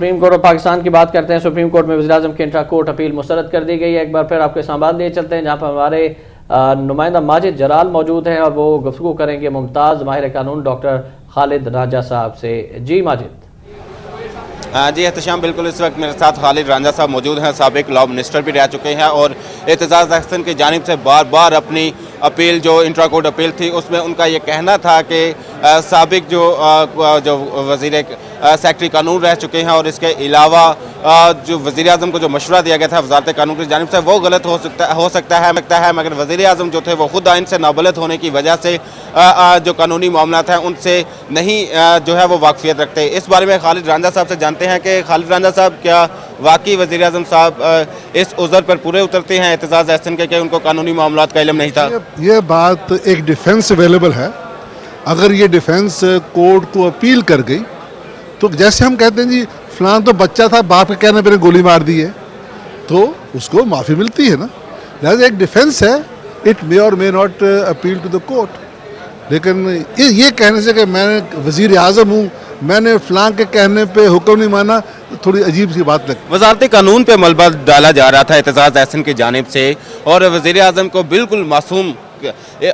Supreme court of Pakistan की बात करते हैं। सुप्रीम कोर्ट में वज़ीर-ए-आज़म की इंट्रा कोर्ट अपील मुस्तरद कर दी गई है। एक बार फिर आपके इस्लामाबाद लिए चलते हैं, जहाँ पर हमारे नुमाइंदा माजिद जलाल मौजूद हैं और वो गुफ्तगू करेंगे मुमताज़ माहिर कानून डॉक्टर खालिद रांझा साहब से। जी माजिद। जी एहतशाम, बिल्कुल इस वक्त मेरे साथ खालिद रांझा साहब मौजूद हैं। साबिक लॉ मिनिस्टर भी रह चुके हैं और एतजाज़ अहसन की जानिब से बार बार अपनी अपील जो इंट्रा कोर्ट अपील थी उसमें उनका ये कहना था कि साबिक जो वज़ीर सेक्रेटरी कानून रह चुके हैं और इसके अलावा जो वज़ीर-ए-आज़म को जो मशवरा दिया गया था वज़ारत कानून की जानिब से वो गलत हो सकता है, मगर वज़ीर-ए-आज़म जो थे वो खुद आइन से नाबलद होने की वजह से जो कानूनी मामला हैं उनसे नहीं जो है वो वाकफियत रखते। इस बारे में खालिद रांझा साहब से जानते हैं कि खालिद रांझा साहब, क्या वाकई वज़ीर-ए-आज़म साहब इस उज़र पर पूरे उतरते हैं एतजाज़ अहसन के कि उनको कानूनी मामलात का इल्म नहीं था? ये बात एक डिफेंस अवेलेबल है। अगर ये डिफेंस कोर्ट को अपील कर गई तो जैसे हम कहते हैं जी फलां तो बच्चा था, बाप के कहने पर गोली मार दी है, तो उसको माफ़ी मिलती है ना। लिहाजा एक डिफेंस है, इट मे और may not appeal to the court. लेकिन ये कहने से कि मैं वज़ीर आज़म हूँ, मैंने फलां के कहने पे हुक्म नहीं माना, तो थोड़ी अजीब सी बात लगती है। वज़ारत कानून पे मलबा डाला जा रहा था एतजाज़ अहसन की जानिब से और वज़ीर आज़म को बिल्कुल मासूम,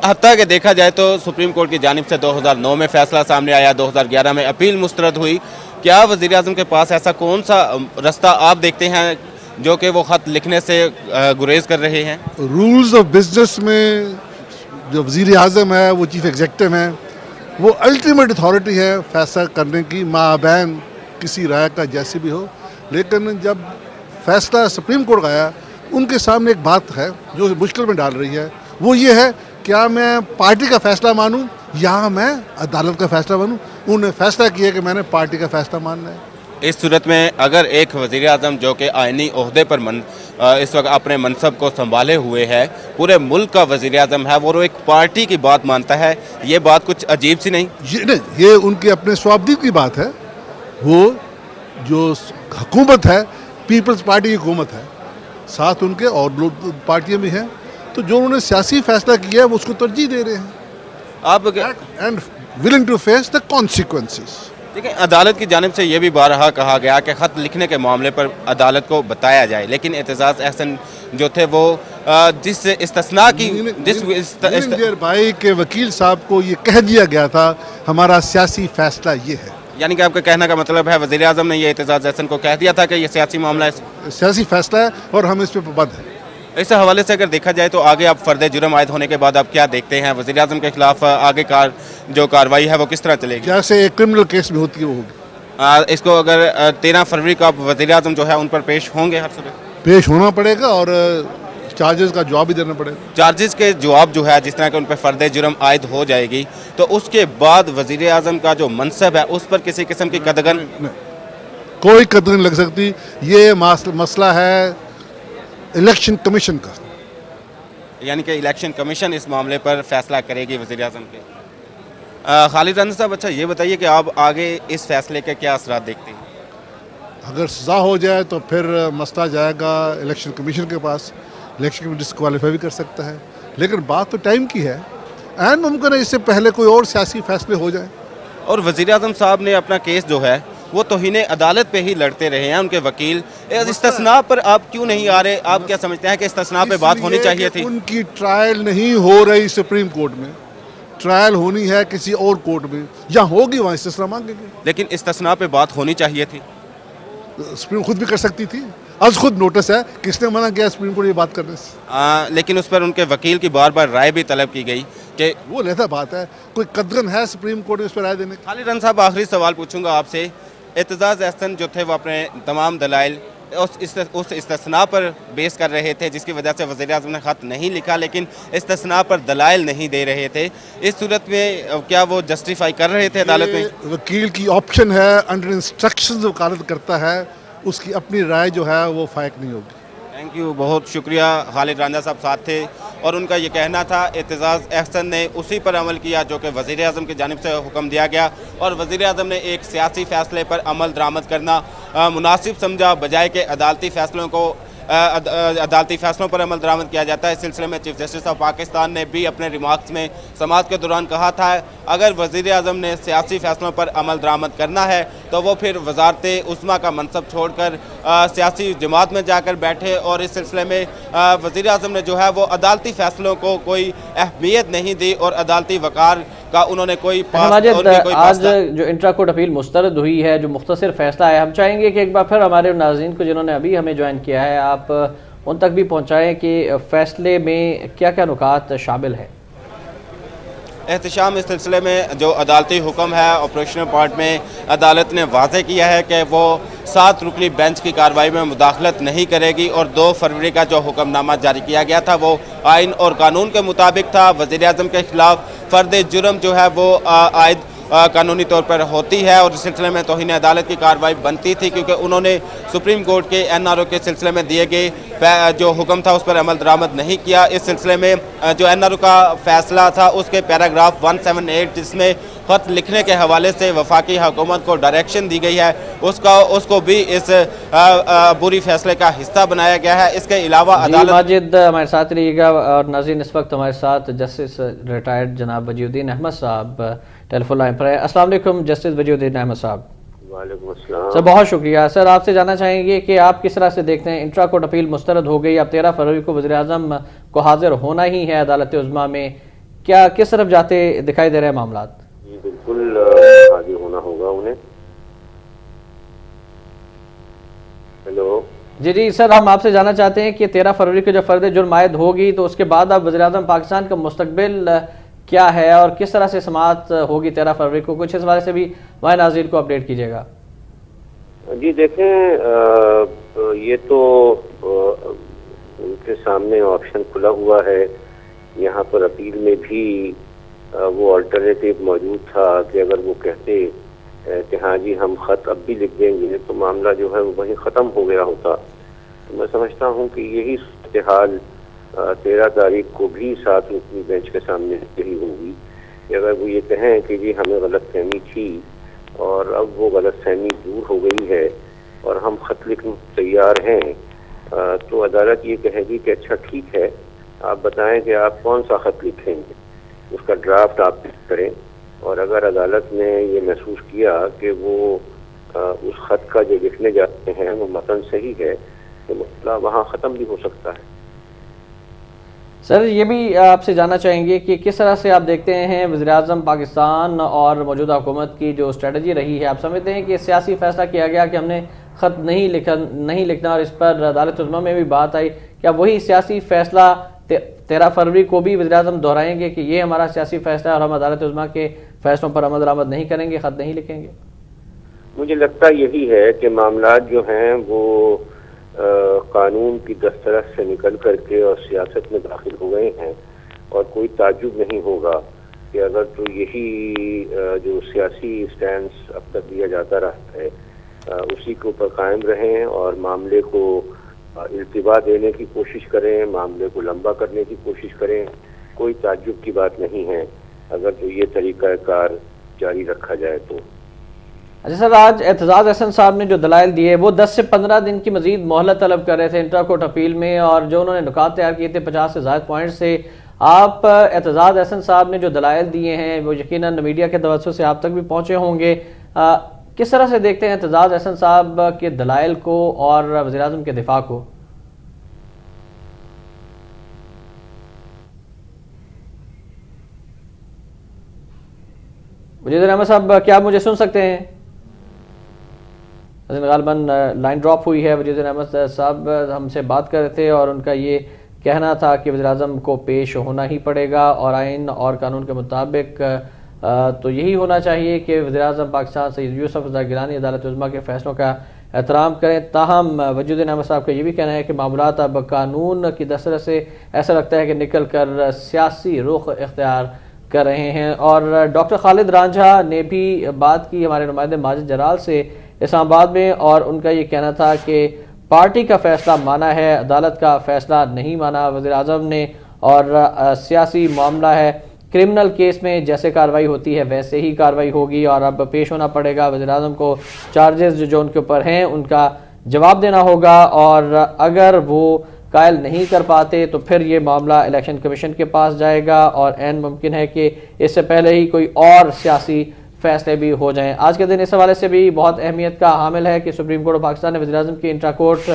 हत्ता कि देखा जाए तो सुप्रीम कोर्ट की जानिब से 2009 में फैसला सामने आया, 2011 में अपील मुस्तरद हुई। क्या वज़ीर आज़म के पास ऐसा कौन सा रास्ता आप देखते हैं जो कि वो ख़त लिखने से गुरेज कर रहे हैं? रूल्स ऑफ बिजनेस में जो वज़ीर आज़म है वो चीफ एग्जीक्यूटिव हैं, वो अल्टीमेट अथॉरिटी है फैसला करने की, माबैन किसी राय का जैसे भी हो। लेकिन जब फैसला सुप्रीम कोर्ट का आया, उनके सामने एक बात है जो मुश्किल में डाल रही है, वो ये है क्या मैं पार्टी का फैसला मानूं या मैं अदालत का फैसला मानूं। उन्होंने फैसला किया कि मैंने पार्टी का फैसला मानना है। इस सूरत में अगर एक वज़ीर आज़म जो कि आइनी ओहदे पर इस वक्त अपने मनसब को संभाले हुए है, पूरे मुल्क का वज़ीर आज़म है, वो एक पार्टी की बात मानता है, ये बात कुछ अजीब सी नहीं? ये उनके अपने स्वाबदीद की बात है। वो जो हुकूमत है पीपल्स पार्टी की हुकूमत है, साथ उनके और पार्टियाँ भी हैं, तो जो उन्होंने सियासी फैसला किया है वो उसको तरजीह दे रहे हैं आप and willing to face the consequences. देखिए, अदालत की जानिब से ये भी बारहा कहा गया कि ख़त लिखने के मामले पर अदालत को बताया जाए, लेकिन एतजाज़ अहसन जो थे वो जिस इस्तिस्ना की भाई के वकील साहब को ये कह दिया गया था हमारा सियासी फैसला ये है। यानी कि आपका कहने का मतलब है वज़ीर आज़म ने ये एतजाज़ अहसन को कह दिया था कि ये सियासी मामला है, सियासी फैसला है और हम इस पर पाबंद हैं। इस हवाले से अगर देखा जाए तो आगे आप फ़र्द जुर्म आयद होने के बाद आप क्या देखते हैं? वज़ीर आज़म के खिलाफ आगे जो कार्रवाई है वो किस तरह चलेगी? जैसे एक क्रिमिनल केस में होती है वो होगी। इसको अगर 13 फरवरी को आप वज़ीर आज़म जो है उन पर पेश होंगे? हर सुबह पेश होना पड़ेगा और चार्जेस का जवाब भी देना पड़ेगा। चार्जेस के जवाब जो है जिस तरह के उन पर फ़र्द जुर्म आयद हो जाएगी तो उसके बाद वज़ीर आज़म का जो मनसब है उस पर किसी किस्म की कदगन, कोई कदगन लग सकती। ये मसला है इलेक्शन कमीशन का, यानी कि इलेक्शन कमीशन इस मामले पर फैसला करेगी वज़ीर आज़म के। खालिद रांझा साहब, अच्छा ये बताइए कि आप आगे इस फैसले के क्या असरात देखते हैं? अगर सज़ा हो जाए तो फिर मसला जाएगा इलेक्शन कमीशन के पास, इलेक्शन कमीशन डिस्क्वालीफाई भी कर सकता है। लेकिन बात तो टाइम की है, एंड मुमकिन है इससे पहले कोई और सियासी फैसले हो जाए। और वज़ीर आज़म साहब ने अपना केस जो है वो तौहीन अदालत पे ही लड़ते रहे हैं, उनके वकील। इस्तिस्ना पर आप क्यों नहीं आ रहे? आप क्या समझते हैं कि इस्तिस्ना पे बात होनी चाहिए थी? उनकी ट्रायल नहीं हो रही सुप्रीम कोर्ट में, ट्रायल होनी है किसी और कोर्ट में, जहाँ होगी वहाँ इस्तिस्ना मांगेंगे। लेकिन इस्तिस्ना पे बात होनी चाहिए थी, सुप्रीम खुद भी कर सकती थी। आज खुद नोटिस है, किसने मना किया सुप्रीम कोर्ट ये बात करने से? लेकिन उस पर उनके वकील की बार बार राय भी तलब की गई कि वो लेता बात है, कोई कदगन है सुप्रीम कोर्ट में उस पर राय देने? खालिद रांझा साहब, आखिरी सवाल पूछूंगा आपसे। एतजाज़ अहसन जो थे वो अपने तमाम दलाइल उस इस्तिस्ना पर बेस कर रहे थे जिसकी वजह से वज़ीर आज़म ने ख़त नहीं लिखा, लेकिन इस्तिस्ना पर दलाइल नहीं दे रहे थे। इस सूरत में क्या वो जस्टिफाई कर रहे थे अदालत में? वकील की ऑप्शन है, अंडर इंस्ट्रक्शंस वकालत करता है, उसकी अपनी राय जो है वो फायक नहीं होगी। थैंक यू, बहुत शुक्रिया। खालिद रांझा साहब साथ थे और उनका ये कहना था एतजाज़ अहसन ने उसी पर अमल किया जो कि वज़ीर आज़म की जानिब से हुक्म दिया गया और वज़ीर आज़म ने एक सियासी फ़ैसले पर अमल दरामद करना मुनासिब समझा, बजाय के अदालती फ़ैसलों को अदालती फैसलों पर अमल दरामद किया जाता है। इस सिलसिले में चीफ जस्टिस ऑफ पाकिस्तान ने भी अपने रिमार्क्स में समाअत के दौरान कहा था, अगर वज़ीर आज़म ने सियासी फैसलों पर अमल दरामद करना है तो वो फिर वजारत उस्मा का मनसब छोड़कर सियासी जमात में जाकर बैठे। और इस सिलसिले में वज़ीर आज़म ने जो है वो अदालती फैसलों को कोई अहमियत नहीं दी और अदालती वकार का उन्होंने कोई आज जो इंट्रा कोर्ट अपील मुस्तरद हुई है, जो मुख्तसर फैसला है, हम चाहेंगे कि एक बार फिर हमारे नाज़रीन को जिन्होंने अभी हमें ज्वाइन किया है आप उन तक भी पहुँचाएँ कि फैसले में क्या क्या नुकात शामिल है। एहतशाम, इस सिलसिले में जो अदालती हुक्म है ऑपरेशनल पार्ट में अदालत ने वाज़े किया है कि वो 7 रुकनी बेंच की कार्रवाई में मुदाखलत नहीं करेगी और 2 फरवरी का जो हुक्मनामा जारी किया गया था वो आइन और कानून के मुताबिक था। वज़ीर आज़म के खिलाफ फ़र्द जुर्म जो है वो आयद कानूनी तौर पर होती है और इस सिलसिले में तौहीन अदालत की कार्रवाई बनती थी, क्योंकि उन्होंने सुप्रीम कोर्ट के NRO के सिलसिले में दिए गए जो हुक्म था उस पर अमल दरामद नहीं किया। इस सिलसिले में जो NRO का फैसला था उसके पैराग्राफ 178 जिसमें ख़त लिखने के हवाले से वफाकी हुकूमत को डायरेक्शन दी गई है उसको भी इस बुरी फैसले का हिस्सा बनाया गया है। इसके अलावा अदालत माजिद हमारे साथ रहिएगा और नाज़रीन इस वक्त हमारे साथ जस्टिस रिटायर्ड जनाब वजीउद्दीन अहमद साहब टेलीफोन लाइन पर है। अस्सलाम वालेकुम जस्टिस वजीउद्दीन अहमद साहब। वालेकुम अस्सलाम सर, बहुत शुक्रिया। सर, आपसे जानना चाहेंगे कि आप किस तरह से देखते हैं, इंट्रा कोर्ट अपील मुस्तरद हो गई, अब 13 फरवरी को वज़ीर आज़म को हाजिर होना ही है अदालत उज़्मा में, क्या किस तरफ जाते दिखाई दे रहे हैं मामला? जी बिल्कुल हाजिर होना होगा उन्हें। हेलो जी सर, हम आपसे जानना चाहते हैं कि 13 फरवरी को जब फ़र्द जुर्म आयद होगी तो उसके बाद अब वज़ीर आज़म पाकिस्तान का मुस्तकबिल क्या है और किस तरह से समाअत होगी 13 फरवरी को, कुछ इस बारे से भी हमारे नाज़रीन को अपडेट कीजिएगा। जी देखें, ये तो उनके सामने ऑप्शन खुला हुआ है। यहाँ पर अपील में भी वो अल्टरनेटिव मौजूद था कि अगर वो कहते कि हाँ जी हम ख़त अब भी लिख देंगे तो मामला जो है वो वहीं ख़त्म हो गया होता। तो मैं समझता हूँ कि यही सूरत हाल 13 तारीख को भी 7 रुकनी बेंच के सामने यही होगी कि अगर वो ये कहें कि जी हमें गलतफहमी थी और अब वो गलतफहमी दूर हो गई है और हम ख़त लिखने तैयार हैं, तो अदालत ये कहेगी कि अच्छा ठीक है, आप बताएं कि आप कौन सा ख़त लिखेंगे, उसका ड्राफ्ट आप करें। और अगर अदालत ने ये महसूस किया कि वो उस ख़त का जो लिखने जाते हैं वो मतन सही है तो मसला वहाँ ख़त्म भी हो सकता है। सर, ये भी आपसे जानना चाहेंगे कि किस तरह से आप देखते हैं वज़ीर आज़म पाकिस्तान और मौजूदा हुकूमत की जो स्ट्रेटजी रही है, आप समझते हैं कि सियासी फैसला किया गया कि हमने ख़त नहीं लिखना और इस पर अदालत उज़्मा में भी बात आई, क्या वही सियासी फैसला 13 फरवरी को भी वज़ीर आज़म दोहराएंगे कि ये हमारा सियासी फैसला है और हम अदालत उज़्मा के फैसलों पर अमल दरामद नहीं करेंगे, ख़त नहीं लिखेंगे? मुझे लगता यही है कि मामला जो हैं वो कानून की दस्तरस से निकल करके और सियासत में दाखिल हो गए हैं और कोई ताज्जुब नहीं होगा कि अगर तो यही जो सियासी स्टैंड अब तक दिया जाता रहा है उसी के ऊपर कायम रहें और मामले को इल्तिबा देने की कोशिश करें, मामले को लंबा करने की कोशिश करें, कोई ताज्जुब की बात नहीं है अगर तो ये तरीक़ाकार जारी रखा जाए तो। अच्छा सर, आज एतजाज़ हसन साहब ने जो दलाइल दिए वो 10 से 15 दिन की मजीद मोहलत तलब कर रहे थे इंट्रा कोर्ट अपील में और जो उन्होंने नुकात तैयार किए थे 50 से ज़ायद पॉइंट से, आप एतजाज़ हसन साहब ने जो दलाइल दिए हैं वो यकीनन मीडिया के तवज्जो से आप तक भी पहुँचे होंगे, किस तरह से देखते हैं एतजाज़ हसन साहब के दलाइल को और वज़ीर आज़म के दिफा को? वजीर अहमद साहब, क्या आप मुझे सुन सकते हैं? गालबन लाइन ड्रॉप हुई है। वजीर अहमद साहब हमसे बात कर रहे थे और उनका ये कहना था कि वज़ीर आज़म को पेश होना ही पड़ेगा और आइन और कानून के मुताबिक तो यही होना चाहिए कि वज़ीर आज़म पाकिस्तान सईद यूसुफ रज़ा गिलानी अदालत उज़्मा के फैसलों का एहतराम करें। ताहम वजूद अहमद साहब का ये भी कहना है कि मामलात अब कानून की दस्तरस से ऐसा लगता है कि निकल कर सियासी रुख इख्तियार कर रहे हैं। और डॉक्टर खालिद रांझा ने भी बात की हमारे नुमाइंदे माजिद जराल से इस्लामाबाद में और उनका ये कहना था कि पार्टी का फैसला माना है, अदालत का फैसला नहीं माना वज़ीर आज़म ने और सियासी मामला है, क्रिमिनल केस में जैसे कार्रवाई होती है वैसे ही कार्रवाई होगी और अब पेश होना पड़ेगा वज़ीर आज़म को। चार्जेस जो उनके ऊपर हैं उनका जवाब देना होगा, और अगर वो कायल नहीं कर पाते तो फिर ये मामला इलेक्शन कमीशन के पास जाएगा और ऐन मुमकिन है कि इससे पहले ही कोई और सियासी फैसले भी हो जाएं। आज के दिन इस हवाले से भी बहुत अहमियत का हामिल है कि सुप्रीम कोर्ट ऑफ पाकिस्तान ने वज़ीर आज़म की इंट्रा कोर्ट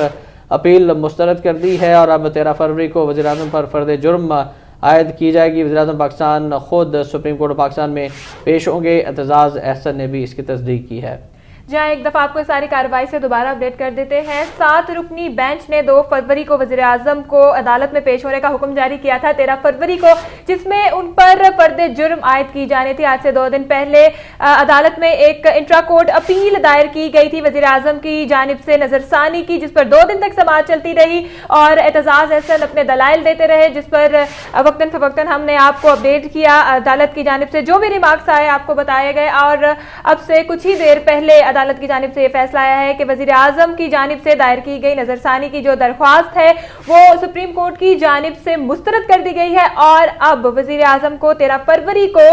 अपील मुस्तरद कर दी है और अब 13 फरवरी को वज़ीर आज़म पर फर्द जुर्म आयद की जाएगी। वज़ीर आज़म पाकिस्तान खुद सुप्रीम कोर्ट ऑफ पाकिस्तान में पेश होंगे। एतजाज़ अहसन ने भी इसकी तस्दीक की है। जहां एक दफा आपको सारी कार्रवाई से दोबारा अपडेट कर देते हैं। 7 रुकनी बेंच ने 2 फरवरी को वज़ीर आज़म को अदालत में पेश होने का हुक्म जारी किया था 13 फरवरी को, जिसमें उन पर फर्द जुर्म आयद की जानी थी। आज से 2 दिन पहले अदालत में एक इंट्रा कोर्ट अपील दायर की गई थी वज़ीर आज़म की जानिब से नजरसानी की, जिस पर 2 दिन तक समाअत चलती रही और एतजाज़ अहसन अपने दलाइल देते रहे, जिस पर वक्तन फवक्तन हमने आपको अपडेट किया। अदालत की जानिब से जो भी रिमार्क्स आए आपको बताए गए और अब से कुछ ही देर पहले अदालत की जानिब से यह फैसला आया है कि वज़ीर आज़म की जानिब से दायर की गई नजरसानी की जो दरख्वास्त है वो सुप्रीम कोर्ट की जानिब से मुस्तरद कर दी गई है और अब वज़ीर आज़म को 13 फरवरी को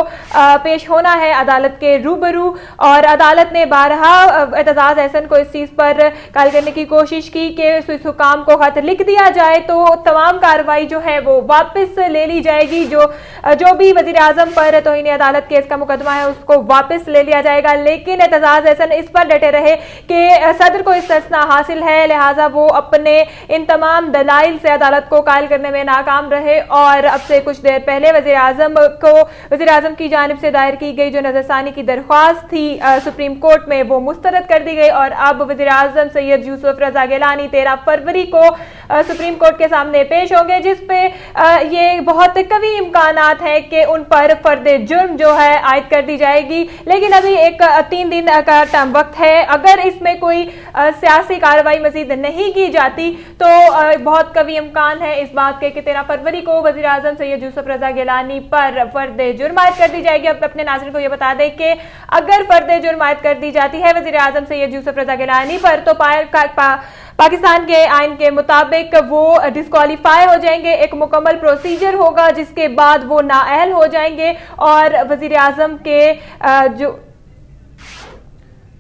पेश होना है अदालत के रूबरू। और अदालत ने बारहा एतजाज़ अहसन को इस चीज पर कायल करने की कोशिश की कि इस हुकाम को खत लिख दिया जाए तो तमाम कार्रवाई जो है वो वापस ले ली जाएगी। जो भी वज़ीर आज़म पर तौहीन अदालत केस का मुकदमा है उसको वापस ले लिया जाएगा। लेकिन एतजाज़ अहसन इस पर डटे रहे कि सदर को इस्तिस्ना हासिल है, लिहाजा वो अपने इन तमाम दलाइल से अदालत को कायल करने में नाकाम रहे। और अब से कुछ देर पहले वज़ीर आज़म की जानिब से दायर की गई जो नजरसानी की दरख्वास्त थी सुप्रीम कोर्ट में वो मुस्तरद कर दी गई और अब वज़ीर आज़म सैयद यूसुफ रज़ा गिलानी 13 फरवरी को सुप्रीम कोर्ट के सामने पेश होंगे, जिस पे ये बहुत कवी इम्कानात है कि उन पर फर्द जुर्म जो है आयद कर दी जाएगी। लेकिन अभी एक 3 दिन का टाइम वक्त है, अगर इसमें कोई सियासी कार्रवाई मजीद नहीं की जाती तो बहुत कवी इम्कान है इस बात के कि 13 फरवरी को वज़ीर आज़म सैयद यूसुफ रज़ा गिलानी पर फर्द जुर्म आयद कर दी जाएगी। अब अपने नाज़रीन को यह बता दें कि अगर फर्द जुर्म आयद कर दी जाती है वज़ीर आज़म सैयद यूसुफ रज़ा गिलानी पर तो पाकिस्तान के आइन के मुताबिक वो डिस्क्वालीफाई हो जाएंगे। एक मुकम्मल प्रोसीजर होगा जिसके बाद वो नाअहल हो जाएंगे और वज़ीर आज़म के जो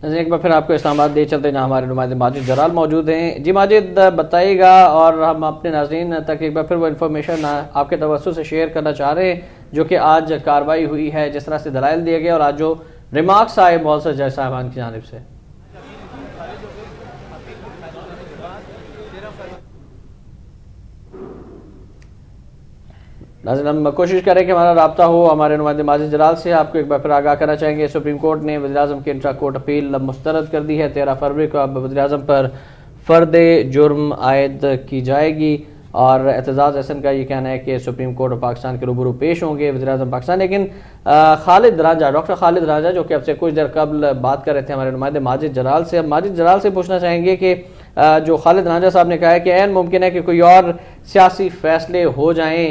एक बार फिर आपको इस्लामाबाद ले चलते हैं जहाँ हमारे नुमाइंदे माजिद जराल मौजूद हैं। जी माजिद, बताइएगा और हम अपने नाज़रीन तक एक बार फिर वो इन्फॉर्मेशन आपके तवज्जुह से शेयर करना चाह रहे हैं जो कि आज कार्रवाई हुई है, जिस तरह से दलाइल दिए गए और आज जो रिमार्क्स आए मौलवी जज साहबान की जानिब से। नाज़रीन, हम कोशिश करें कि हमारा राब्ता हो हमारे नुमाइंदे माजिद जलाल से। आपको एक बार फिर आगाह करना चाहेंगे सुप्रीम कोर्ट ने वज़ीर आज़म की इंट्रा कोर्ट अपील मुस्तरद कर दी है। 13 फरवरी को अब वज़ीर आज़म पर फर्द जुर्म आयद की जाएगी और एतजाज़ अहसन का ये कहना है कि सुप्रीम कोर्ट ऑफ पाकिस्तान के रूबरू पेश होंगे वज़ीर आज़म पाकिस्तान। लेकिन खालिद रांझा, डॉक्टर खालिद रांझा जो कि अब से कुछ देर कबल बात कर रहे थे हमारे नुमाइंदे माजिद जलाल से, अब माजिद जलाल से पूछना चाहेंगे कि जो खालिद रांझा साहब ने कहा है कि ऐन मुमकिन है कि कोई और सियासी फैसले हो जाएँ,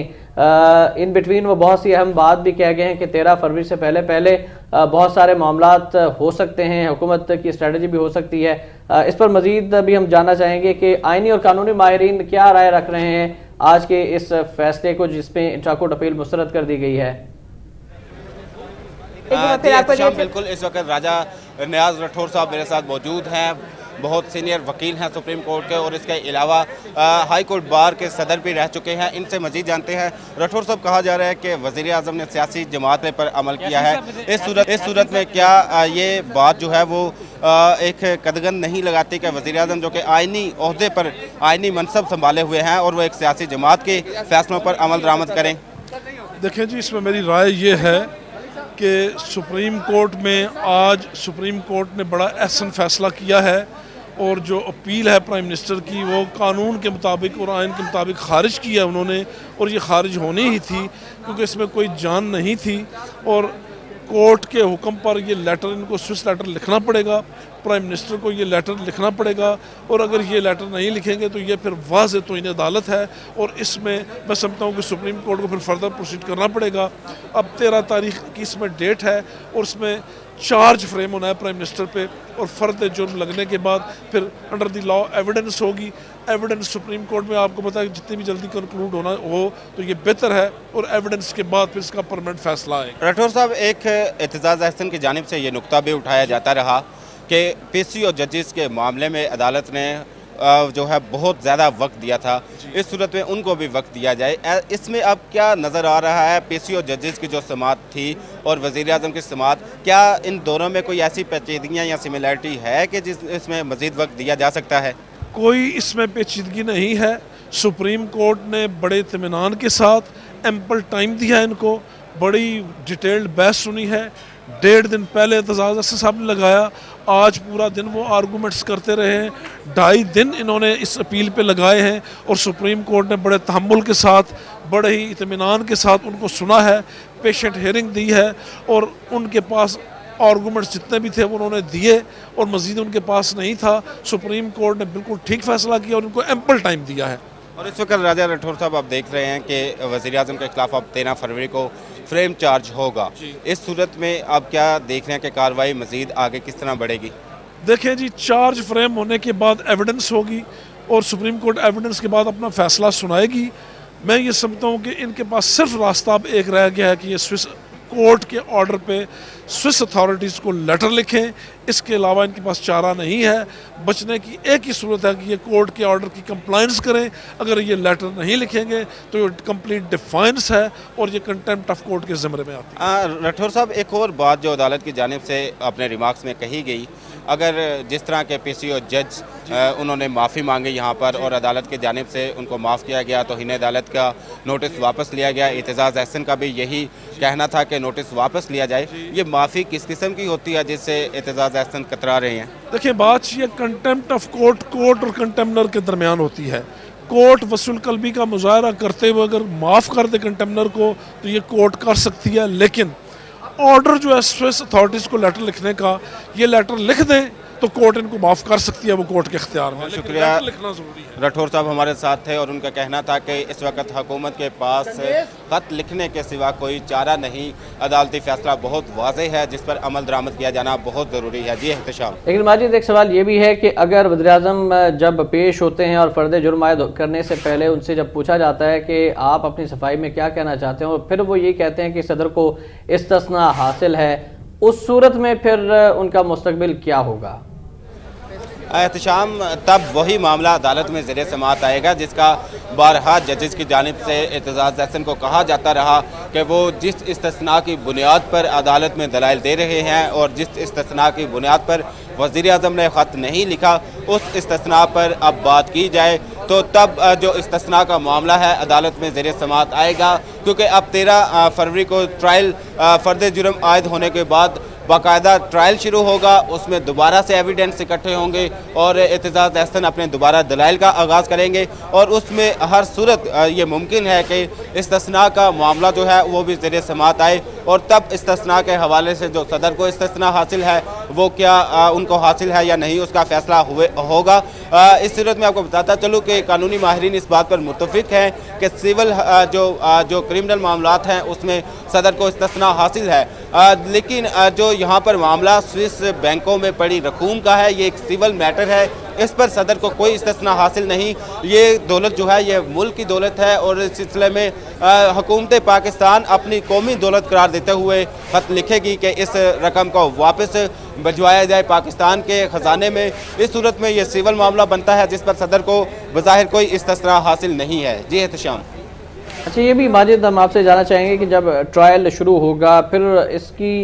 इन बिटवीन वो बहुत सी अहम बात भी कह गए हैं कि 13 फरवरी से पहले बहुत सारे मामलात हो सकते हैं, हुकूमत की स्ट्रेटजी भी हो सकती है। इस पर मजीद भी हम जानना चाहेंगे कि आइनी और कानूनी माहिरीन क्या राय रख रहे हैं आज के इस फैसले को जिसपे इंट्रा कोर्ट अपील मुस्तरद कर दी गई है। बिल्कुल, इस वक्त राजा नियाज राठौर साहब मेरे साथ मौजूद हैं, बहुत सीनियर वकील हैं सुप्रीम कोर्ट के और इसके अलावा हाई कोर्ट बार के सदर भी रह चुके हैं। इनसे मजीद जानते हैं। राठौर साहब, कहा जा रहा है कि वज़ीर आज़म ने सियासी जमात पर अमल किया है, इस सूरत में क्या ये बात जो है वो एक कदगन नहीं लगाती कि वज़ीर आज़म जो कि आइनी ओहदे पर आइनी मनसब संभाले हुए हैं और वो एक सियासी जमात के फैसलों पर अमल दरामद करें? देखें जी, इसमें मेरी राय ये है कि सुप्रीम कोर्ट में आज सुप्रीम कोर्ट ने बड़ा अहसन फैसला किया है और जो अपील है प्राइम मिनिस्टर की वो कानून के मुताबिक और आइन के मुताबिक खारिज किया उन्होंने, और ये खारिज होनी ही थी क्योंकि इसमें कोई जान नहीं थी। और कोर्ट के हुक्म पर ये लेटर, इनको स्विस लेटर लिखना पड़ेगा, प्राइम मिनिस्टर को ये लेटर लिखना पड़ेगा और अगर ये लेटर नहीं लिखेंगे तो ये फिर वाज़ेह तौहीन अदालत है और इसमें मैं समझता हूँ कि सुप्रीम कोर्ट को फिर फर्दर प्रोसीड करना पड़ेगा। अब 13 तारीख की इसमें डेट है और उसमें चार्ज फ्रेम होना है प्राइम मिनिस्टर पे और फर्द जुर्म लगने के बाद फिर अंडर द लॉ एविडेंस होगी। एविडेंस सुप्रीम कोर्ट में आपको पता है जितनी भी जल्दी कंक्लूड होना हो तो ये बेहतर है और एविडेंस के बाद फिर इसका परमानेंट फैसला है। राठौर साहब, एक एतजाज़ अहसन की जानिब से ये नुक्ता भी उठाया जाता रहा कि पीसी और जजेस के मामले में अदालत ने जो है बहुत ज़्यादा वक्त दिया था, इस सूरत में उनको भी वक्त दिया जाए। इसमें अब क्या नज़र आ रहा है, PCO जजेस की जो समाअत थी और वज़ीर आज़म की समाअत, क्या इन दोनों में कोई ऐसी पेचीदगियाँ या सिमिलरिटी है कि इसमें मज़ीद वक्त दिया जा सकता है? कोई इसमें पेचीदगी नहीं है। सुप्रीम कोर्ट ने बड़े इत्मीनान के साथ एम्पल टाइम दिया, इनको बड़ी डिटेल्ड बहस सुनी है। 1.5 दिन पहले एतजाज़ अहसन साहब ने लगाया, आज पूरा दिन वो आर्गूमेंट्स करते रहे हैं, 2.5 दिन इन्होंने इस अपील पे लगाए हैं और सुप्रीम कोर्ट ने बड़े तहम्मुल के साथ, बड़े ही इत्मीनान के साथ उनको सुना है, पेशेंट हेयरिंग दी है और उनके पास आर्गूमेंट्स जितने भी थे वो उन्होंने दिए और मज़ीद उनके पास नहीं था। सुप्रीम कोर्ट ने बिल्कुल ठीक फैसला किया और उनको एम्पल टाइम दिया है। और इस वक्त राजा राठौर साहब आप देख रहे हैं कि वज़ीर आज़म के खिलाफ अब 13 फरवरी को फ्रेम चार्ज होगा। इस सूरत में आप क्या देख रहे हैं कि कार्रवाई मज़ीद आगे किस तरह बढ़ेगी? देखें जी, चार्ज फ्रेम होने के बाद एविडेंस होगी और सुप्रीम कोर्ट एविडेंस के बाद अपना फैसला सुनाएगी। मैं ये समझता हूँ कि इनके पास सिर्फ रास्ता अब एक रह गया है कि ये स्विस कोर्ट के ऑर्डर पे स्विस अथॉरिटीज़ को लेटर लिखें। इसके अलावा इनके पास चारा नहीं है। बचने की एक ही सूरत है कि ये कोर्ट के ऑर्डर की कंप्लायंस करें। अगर ये लेटर नहीं लिखेंगे तो ये कंप्लीट डिफाइंस है और ये कंटेम्प्ट ऑफ कोर्ट के ज़मरे में आती है। राठौर साहब, एक और बात जो अदालत की जानिब से अपने रिमार्क्स में कही गई, अगर जिस तरह के PCO जज उन्होंने माफ़ी मांगी यहाँ पर और अदालत की जानिब से उनको माफ़ किया गया तो हिंद अदालत का नोटिस वापस लिया गया। एतजाज़ अहसन का भी यही कहना था कि नोटिस वापस लिया जाए। ये माफ़ी किस किस्म की होती है जिससे एतजाज़ अहसन कतरा रहे हैं? देखिए, बात ये कंटेम्प्ट ऑफ कोर्ट और कंटेम्नर के दरमियान होती है। कोर्ट वसूल कल्बी का मुजाहरा करते हुए अगर माफ़ कर दे कंटेम्नर को तो ये कोर्ट कर सकती है, लेकिन ऑर्डर जो है स्विस अथॉरिटीज़ को लेटर लिखने का, ये लेटर लिख दें तो कोर्ट इनको माफ़ कर सकती है, वो कोर्ट के इख्तियार में। शुक्रिया। लिखना ज़रूरी है। राठौर साहब हमारे साथ थे और उनका कहना था कि इस वक्त हुकूमत के पास ख़त लिखने के सिवा कोई चारा नहीं। अदालती फैसला बहुत वाज़ेह है जिस पर अमल दरामद किया जाना बहुत ज़रूरी है। जी एहतशाम। लेकिन माजिद, एक सवाल ये भी है कि अगर वज़ीर-ए-आज़म जब पेश होते हैं और फ़र्द जुर्म आयद करने से पहले उनसे जब पूछा जाता है कि आप अपनी सफाई में क्या कहना चाहते हैं और फिर वो ये कहते हैं कि सदर को इस्तिस्ना हासिल है, उस सूरत में फिर उनका मुस्तकबिल क्या होगा? एहतशाम, तब वही मामला अदालत में ज़ेरे समाअत आएगा जिसका बारहा जजेस की जानिब से एतजाज़ अहसन को कहा जाता रहा कि वो जिस इस्तिस्ना की बुनियाद पर अदालत में दलाइल दे रहे हैं और जिस इस्तिस्ना की बुनियाद पर वज़ीर आज़म ने ख़त नहीं लिखा, उस इस्तिस्ना पर अब बात की जाए तो तब जो इस्तिस्ना का मामला है अदालत में ज़ेरे समाअत आएगा। क्योंकि अब 13 फरवरी को ट्रायल फ़र्द जुर्म आयद होने के बाद बाकायदा ट्रायल शुरू होगा, उसमें दोबारा से एविडेंस इकट्ठे होंगे और एतजाज़ अहसन अपने दोबारा दलाइल का आगाज़ करेंगे और उसमें हर सूरत ये मुमकिन है कि इस्तिस्ना का मामला जो है वो भी ज़ेरे समाअत आए और तब इस्तिस्ना के हवाले से जो सदर को इस्तिस्ना हासिल है वो क्या उनको हासिल है या नहीं, उसका फैसला होगा। इस सूरत में आपको बताता चलूँ कि कानूनी माहिरीन इस बात पर मुत्तफिक हैं कि सिविल जो क्रिमिनल मामलात हैं उसमें सदर को इस्तिस्ना हासिल है, लेकिन जो यहाँ पर मामला स्विस बैंकों में पड़ी रकूम का है, ये एक सिविल मैटर है, इस पर सदर को कोई इस्तिस्ना हासिल नहीं। ये दौलत जो है ये मुल्क की दौलत है और इस सिलसिले में हुकूमत पाकिस्तान अपनी कौमी दौलत करार देते हुए ख़त लिखेगी कि इस रकम को वापस भिजवाया जाए पाकिस्तान के ख़जाने में। इस सूरत में ये सिविल मामला बनता है जिस पर सदर को बज़ाहिर कोई इस्तिस्ना हासिल नहीं है। जी एहतशाम। अच्छा, ये भी माजिद हम आपसे जानना चाहेंगे कि जब ट्रायल शुरू होगा फिर इसकी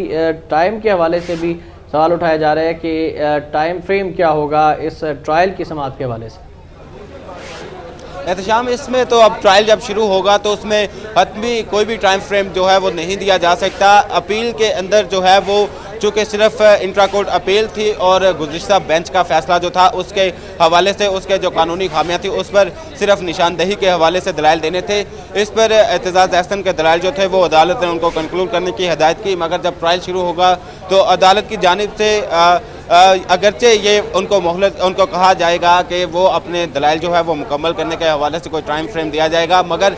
टाइम के हवाले से भी सवाल उठाया जा रहा है कि टाइम फ्रेम क्या होगा इस ट्रायल की समाअत के हवाले से? एहतशाम, इसमें तो अब ट्रायल जब शुरू होगा तो उसमें हतमी कोई भी टाइम फ्रेम जो है वो नहीं दिया जा सकता। अपील के अंदर जो है वो चूँकि सिर्फ इंट्रा कोर्ट अपील थी और गुज़िश्ता बेंच का फैसला जो था उसके हवाले से उसके जो कानूनी खामियाँ थी उस पर सिर्फ निशानदही के हवाले से दलाइल देने थे। इस पर एतजाज़ अहसन के दलाइल जो थे वो अदालत ने उनको कंक्लूड करने की हिदायत की, मगर जब ट्रायल शुरू होगा तो अदालत की जानिब से अगरचे ये उनको कहा जाएगा कि वो अपने दलाइल जो है वो मुकम्मल करने के हवाले से कोई टाइम फ्रेम दिया जाएगा, मगर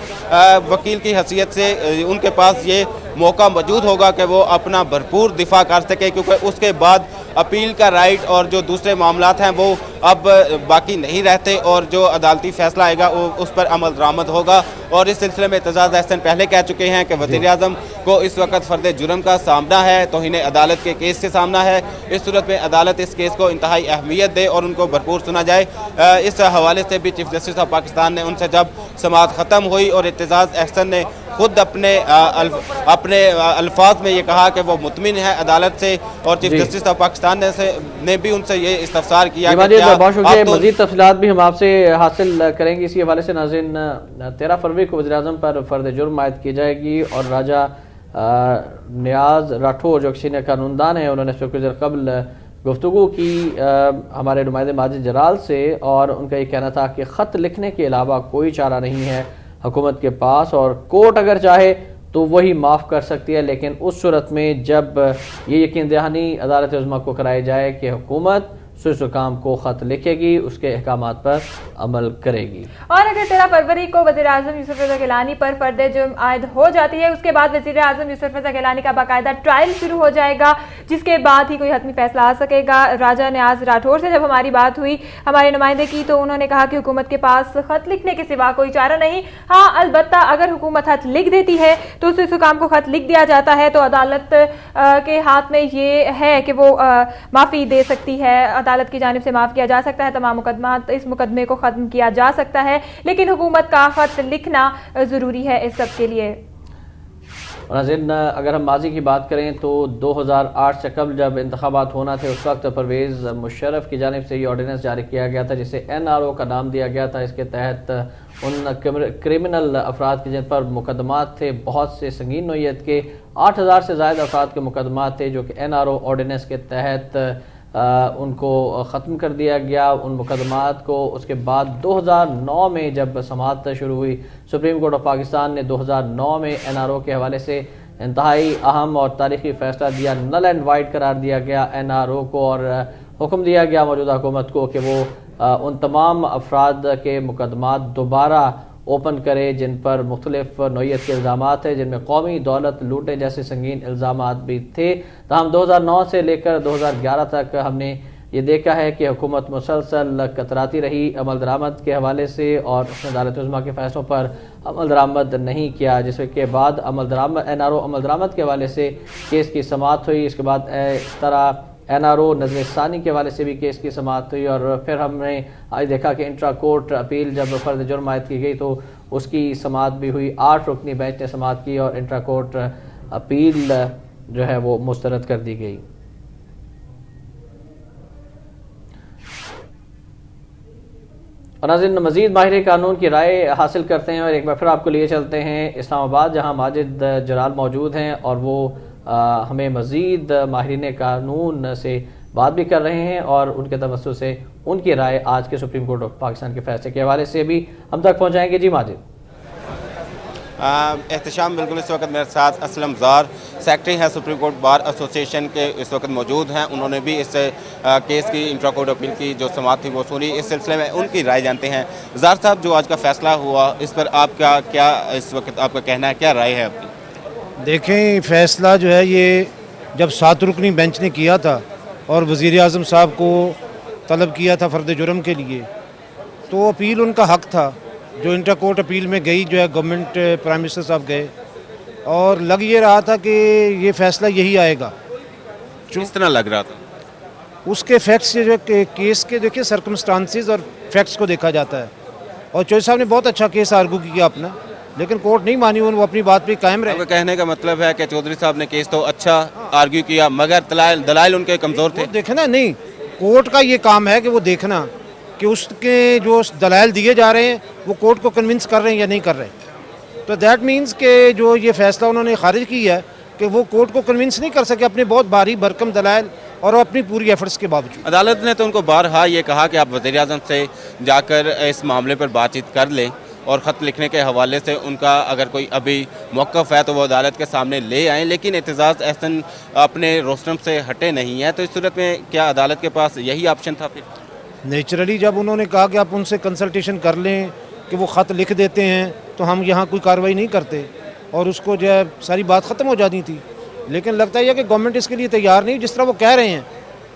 वकील की हैसियत से उनके पास ये मौका मौजूद होगा कि वो अपना भरपूर दिफा कर सके, क्योंकि उसके बाद अपील का राइट और जो दूसरे मामलात हैं वो अब बाकी नहीं रहते और जो अदालती फैसला आएगा वो उस पर अमल दरामद होगा। और इस सिलसिले में एतजाज़ अहसन पहले कह चुके हैं कि वज़ीर-ए-आज़म को इस वक्त फ़र्द जुर्म का सामना है, तौहीन अदालत के केस से सामना है। इस सूरत में अदालत इस केस को इंतहाई अहमियत दे और उनको भरपूर सुना जाए। इस हवाले से भी चीफ जस्टिस ऑफ पाकिस्तान ने उनसे जब समाअत ख़त्म हुई और एतजाज़ अहसन ने खुद अपने अल्फाज में ये कहा कि वो मुतमिन है अदालत से, और चीफ जस्टिस ऑफ पाकिस्तान ने भी उनसे ये इस्तफसार किया। बहुत शुक्रिया। मज़ीद तफसीलात भी हम आपसे हासिल करेंगे। इसी हवाले से नाज़रीन 13 फरवरी को वज़ीर-ए-आज़म पर फ़र्द जुर्म आयद की जाएगी और राजा नियाज राठौर जो सीनियर कानूनदान है उन्होंने इस पर कुछ देर कबल गुफ्तगू की हमारे नुमाइंदे माजिद जराल से, और उनका ये कहना था कि ख़त लिखने के अलावा कोई चारा नहीं है हुकूमत के पास, और कोर्ट अगर चाहे तो वही माफ़ कर सकती है, लेकिन उस सूरत में जब ये यकीन दहानी अदालत उज़्मा को कराई जाए कि हुकूमत सुकाम को ख़त लिखेगी, उसके अहकामात पर अमल करेगी। और अगर 13 फरवरी को वज़ीर-ए-आज़म यूसुफ रज़ा गिलानी पर फ़र्द जुर्म आयद हो जाती है, उसके बाद वज़ीर-ए-आज़म यूसुफ रज़ा गिलानी का बाकायदा ट्रायल शुरू हो जाएगा, जिसके बाद ही कोई हतमी फैसला आ सकेगा। राजा नियाज राठौर से जब हमारी बात हुई हमारे नुमाइंदे की, तो उन्होंने कहा कि हुकूमत के पास ख़त लिखने के सिवा कोई चारा नहीं। हाँ, अलबत्ता अगर हुकूमत खत लिख देती है तो उस हुकाम को खत लिख दिया जाता है तो अदालत के हाथ में ये है कि वो माफ़ी दे सकती है, अदालत की जानिब से माफ़ किया जा सकता है तमाम मुकदमात, इस मुकदमे को ख़त्म किया जा सकता है, लेकिन हुकूमत का ख़त लिखना ज़रूरी है इस सब के लिए। नाज़रीन, अगर हम माजी की बात करें तो 2008 से कबल जब इंतखाबात होना थे उस वक्त परवेज़ मुशर्रफ की जानिब से ये ऑर्डिनेंस जारी किया गया था जिसे NRO का नाम दिया गया था। इसके तहत उन क्रिमिनल अफराद के जिन पर मुकदमात थे, बहुत से संगीन नोयत के 8000 से ज़ायद अफराद के मुकदमात थे जो कि NRO ऑर्डिनेंस के तहत उनको ख़त्म कर दिया गया उन मुकदमात को। उसके बाद 2009 में जब समाअत शुरू हुई, सुप्रीम कोर्ट ऑफ पाकिस्तान ने 2009 में NRO के हवाले से इंतहाई अहम और तारीखी फैसला दिया, नल एंड वाइड करार दिया गया NRO को, और हुक्म दिया गया मौजूदा हुकूमत को कि वो उन तमाम अफराद के मुकदमात दोबारा ओपन करे जिन पर मुख्तलिफ नौयत के इल्ज़ामात है, जिनमें कौमी दौलत लूटने जैसे संगीन इल्ज़ामात भी थे। तमाम 2009 से लेकर 2011 तक हमने ये देखा है कि हुकूमत मुसलसल कतराती रही अमल दरामद के हवाले से, और उसने अदालत उज़्मा के फैसलों पर अमल दरामद नहीं किया, जिसके बाद NRO अमल दरामद के हवाले से केस की समाअत हुई। इसके बाद इस तरह NRO नज़र सानी के हवाले से भी केस की समाअत हुई, और फिर हमने आज देखा कि इंट्रा कोर्ट अपील जब फ़र्द जुर्म आयद की गई तो उसकी समाअत भी हुई। 8 रुकनी बेंच ने समाअत की और इंट्रा कोर्ट अपील जो है वो मुस्तरद कर दी गई। और नाज़रीन, मज़ीद माहिर कानून की राय हासिल करते हैं और एक बार फिर आपको लिए चलते हैं इस्लामाबाद, जहाँ माजिद जराल मौजूद हैं और वो हमें मज़ीद माहिरीन कानून से बात भी कर रहे हैं और उनके तवज्जो से उनकी राय आज के सुप्रीम कोर्ट ऑफ पाकिस्तान के फैसले के हवाले से भी हम तक पहुँचाएँगे। जी माजिद। एहतशाम, बिल्कुल इस वक्त मेरे साथ असलम ज़ार सेक्रेटरी हैं सुप्रीम कोर्ट बार एसोसिएशन के इस वक्त मौजूद हैं। उन्होंने भी इस केस की इंट्रा कोर्ट अपील की जो समाअत थी वो सुनी। इस सिलसिले में उनकी राय जानते हैं। ज़ार साहब, जो आज का फैसला हुआ इस पर आपका क्या इस वक्त आपका कहना है, क्या राय है आपकी? देखें, फ़ैसला जो है ये जब 7 रुकनी बेंच ने किया था और वज़ीर-ए-आज़म साहब को तलब किया था फ़र्द जुर्म के लिए, तो अपील उनका हक़ था। जो इंटर कोर्ट अपील में गई जो है गवर्नमेंट प्राइम मिनिस्टर साहब गए और लग ये रहा था कि ये फ़ैसला यही आएगा। किस तरह लग रहा था? उसके फैक्ट्स जो केस के देखिए सर्कमस्टांसिस और फैक्ट्स को देखा जाता है, और चौधरी साहब ने बहुत अच्छा केस आर्गू किया अपना, लेकिन कोर्ट नहीं मानी, वो अपनी बात पे कायम रहे। कहने का मतलब है कि चौधरी साहब ने केस तो अच्छा आर्ग्यू किया मगर दलाइल उनके कमज़ोर थे। देखना नहीं, कोर्ट का ये काम है कि वो देखना कि उसके जो दलाइल दिए जा रहे हैं वो कोर्ट को कन्विंस कर रहे हैं या नहीं कर रहे। तो दैट मीन्स कि जो ये फैसला उन्होंने खारिज किया है कि वो कोर्ट को कन्विंस नहीं कर सके अपने बहुत भारी भरकम दलाइल और अपनी पूरी एफर्ट्स के बावजूद। अदालत ने तो उनको बारहा ये कहा कि आप वज़ीर-ए-आज़म से जाकर इस मामले पर बातचीत कर लें और ख़त लिखने के हवाले से उनका अगर कोई अभी मौक़िफ़ है तो वो अदालत के सामने ले आएँ, लेकिन एतजाज़ अहसन अपने रोस्टम से हटे नहीं है। तो इस सूरत में क्या अदालत के पास यही ऑप्शन था? फिर नेचुरली जब उन्होंने कहा कि आप उनसे कंसल्टेशन कर लें कि वो ख़त लिख देते हैं तो हम यहाँ कोई कार्रवाई नहीं करते और उसको जो है सारी बात ख़त्म हो जाती थी। लेकिन लगता है कि गवर्नमेंट इसके लिए तैयार नहीं, जिस तरह वो कह रहे हैं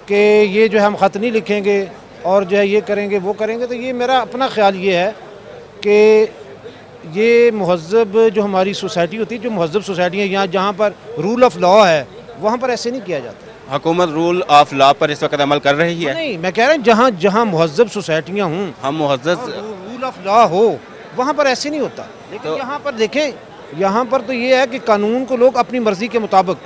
कि ये जो है हम ख़त नहीं लिखेंगे और जो है ये करेंगे वो करेंगे। तो ये मेरा अपना ख्याल ये है कि ये महज़ब जो हमारी सोसाइटी होती है, जो महज़ब सोसाइटियाँ यहाँ जहाँ पर रूल ऑफ लॉ है, वहाँ पर ऐसे नहीं किया जाता। हुकूमत रूल ऑफ लॉ पर इस वक्त अमल कर रही है? नहीं, मैं कह रहा हूँ जहाँ जहाँ महज़ब सोसाइटियाँ हों, हम मुहज़्ज़ज़ रूल ऑफ लॉ हो, वहाँ पर ऐसे नहीं होता। लेकिन यहाँ पर देखें, यहाँ पर तो ये है कि कानून को लोग अपनी मर्ज़ी के मुताबिक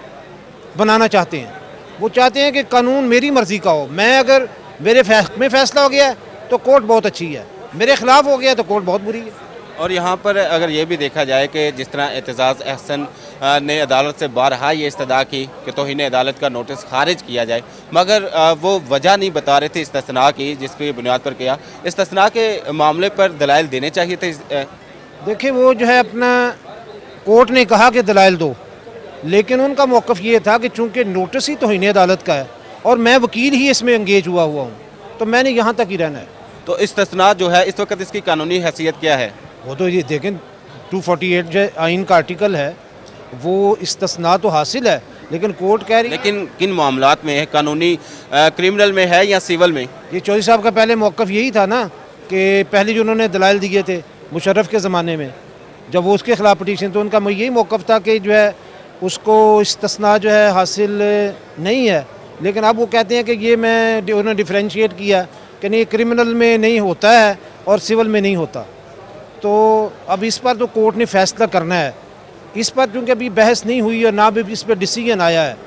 बनाना चाहते हैं। वो चाहते हैं कि कानून मेरी मर्ज़ी का हो। मैं अगर मेरे में फ़ैसला हो गया है तो कोर्ट बहुत अच्छी है, मेरे ख़िलाफ़ हो गया तो कोर्ट बहुत बुरी है। और यहाँ पर अगर ये भी देखा जाए कि जिस तरह एतजाज़ अहसन ने अदालत से बारहा ये इस्तदा की कि तौहीन अदालत का नोटिस खारिज किया जाए, मगर वो वजह नहीं बता रहे थे इस्तिस्ना की जिसकी बुनियाद पर किया। इस्तिस्ना के मामले पर दलाइल देने चाहिए थे। देखिए, वो जो है अपना कोर्ट ने कहा कि दलाइल दो, लेकिन उनका मौक़िफ़ ये था कि चूँकि नोटिस ही तौहीन अदालत का है और मैं वकील ही इसमें एंगेज हुआ हूँ, तो मैंने यहाँ तक ही रहना है। तो इस्तिस्ना जो है इस वक्त इसकी कानूनी हैसियत क्या है? वो तो ये देखें, 248 जो आइन का आर्टिकल है वो इस्तिस्ना तो हासिल है, लेकिन कोर्ट कह रही है। लेकिन किन मामलात में है? कानूनी क्रिमिनल में है या सिविल में? ये चौधरी साहब का पहले मौक़िफ़ यही था ना कि पहले जो उन्होंने दलाइल दिए थे मुशर्रफ के ज़माने में, जब वो उसके ख़िलाफ़ पटिशन, तो उनका यही मौक़िफ़ था कि जो है उसको इस्तिस्ना जो है हासिल नहीं है। लेकिन अब वो कहते हैं कि ये उन्होंने डिफ्रेंशिएट किया कि नहीं, क्रिमिनल में नहीं होता है और सिविल में नहीं होता। तो अब इस पर तो कोर्ट ने फैसला करना है। इस पर क्योंकि अभी बहस नहीं हुई और ना भी इस पर डिसीजन आया है।